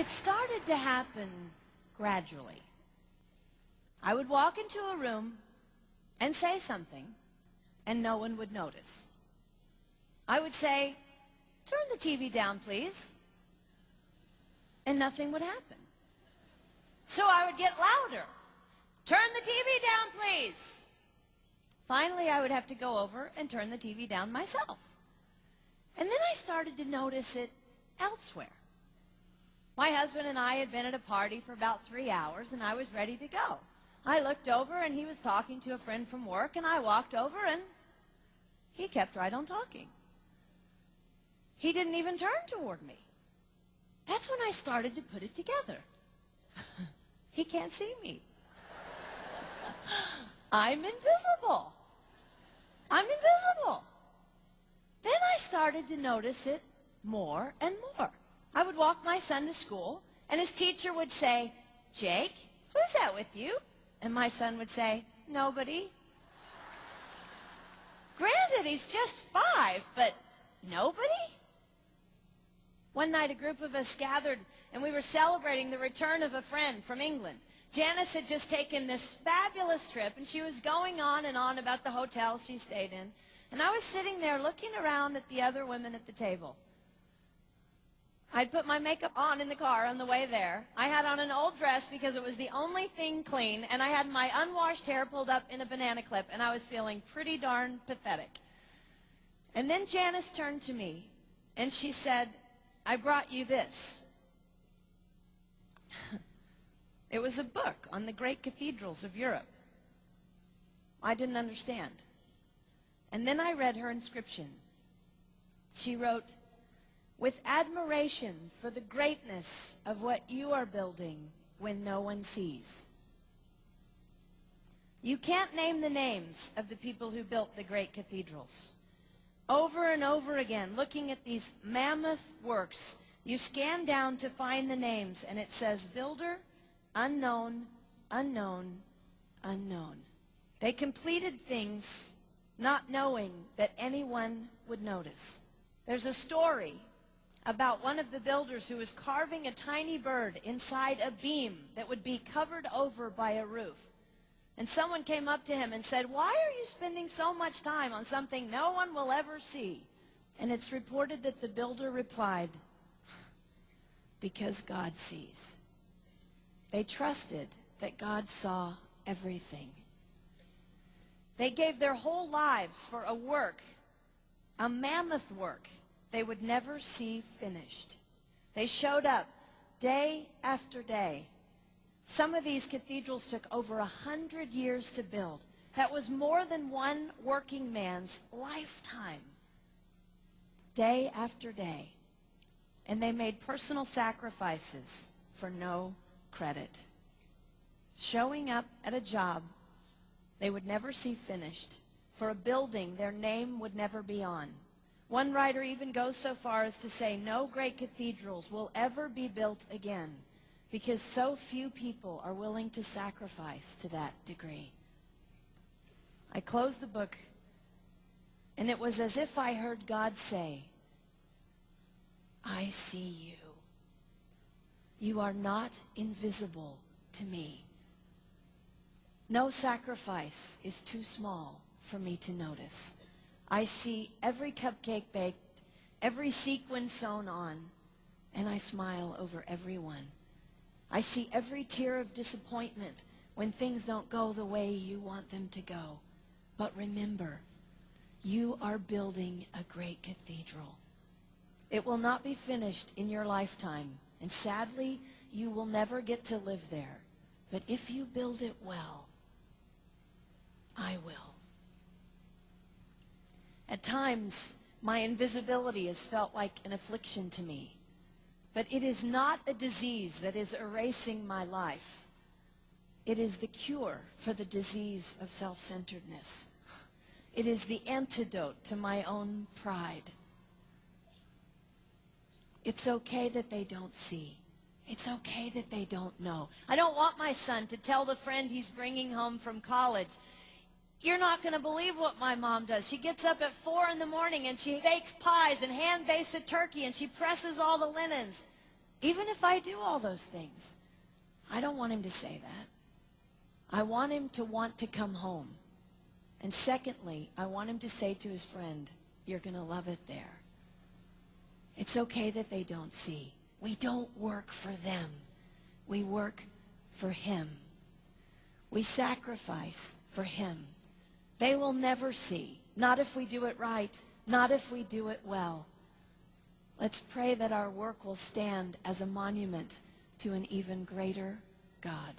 It started to happen gradually. I would walk into a room and say something, and no one would notice. I would say, "Turn the TV down, please," and nothing would happen. So I would get louder. "Turn the TV down, please." Finally, I would have to go over and turn the TV down myself. And then I started to notice it elsewhere. My husband and I had been at a party for about 3 hours, and I was ready to go. I looked over, and he was talking to a friend from work, and I walked over, and he kept right on talking. He didn't even turn toward me. That's when I started to put it together. He can't see me. I'm invisible. I'm invisible. Then I started to notice it more and more. I would walk my son to school, and his teacher would say, "Jake, who's that with you?" And my son would say, "Nobody." Granted, he's just 5, but nobody? One night, a group of us gathered, and we were celebrating the return of a friend from England. Janice had just taken this fabulous trip, and she was going on and on about the hotel she stayed in. And I was sitting there looking around at the other women at the table. I'd put my makeup on in the car on the way there. I had on an old dress because it was the only thing clean, and I had my unwashed hair pulled up in a banana clip, and I was feeling pretty darn pathetic. And then Janice turned to me, and she said, "I brought you this." It was a book on the great cathedrals of Europe. I didn't understand. And then I read her inscription. She wrote, "With admiration for the greatness of what you are building when no one sees." You can't name the names of the people who built the great cathedrals. Over and over again, looking at these mammoth works, you scan down to find the names, and it says, "Builder, unknown, unknown, unknown." They completed things not knowing that anyone would notice. There's a story about one of the builders who was carving a tiny bird inside a beam that would be covered over by a roof. And someone came up to him and said, "Why are you spending so much time on something no one will ever see?" And it's reported that the builder replied, "Because God sees." They trusted that God saw everything. They gave their whole lives for a work, a mammoth work, they would never see finished. They showed up day after day. Some of these cathedrals took over 100 years to build. That was more than one working man's lifetime. Day after day. And they made personal sacrifices for no credit. Showing up at a job they would never see finished, for a building their name would never be on. One writer even goes so far as to say no great cathedrals will ever be built again because so few people are willing to sacrifice to that degree. I closed the book, and it was as if I heard God say, "I see you. You are not invisible to me. No sacrifice is too small for me to notice. I see every cupcake baked, every sequin sewn on, and I smile over every one. I see every tear of disappointment when things don't go the way you want them to go. But remember, you are building a great cathedral. It will not be finished in your lifetime, and sadly, you will never get to live there. But if you build it well, I will." At times, my invisibility has felt like an affliction to me. But it is not a disease that is erasing my life. It is the cure for the disease of self-centeredness. It is the antidote to my own pride. It's okay that they don't see. It's okay that they don't know. I don't want my son to tell the friend he's bringing home from college, "You're not going to believe what my mom does. She gets up at 4 in the morning and she bakes pies and hand-bastes a turkey and she presses all the linens." Even if I do all those things, I don't want him to say that. I want him to want to come home. And secondly, I want him to say to his friend, you're going to love it there. It's okay that they don't see. We don't work for them. We work for him. We sacrifice for him. They will never see. Not if we do it right. Not if we do it well. Let's pray that our work will stand as a monument to an even greater God.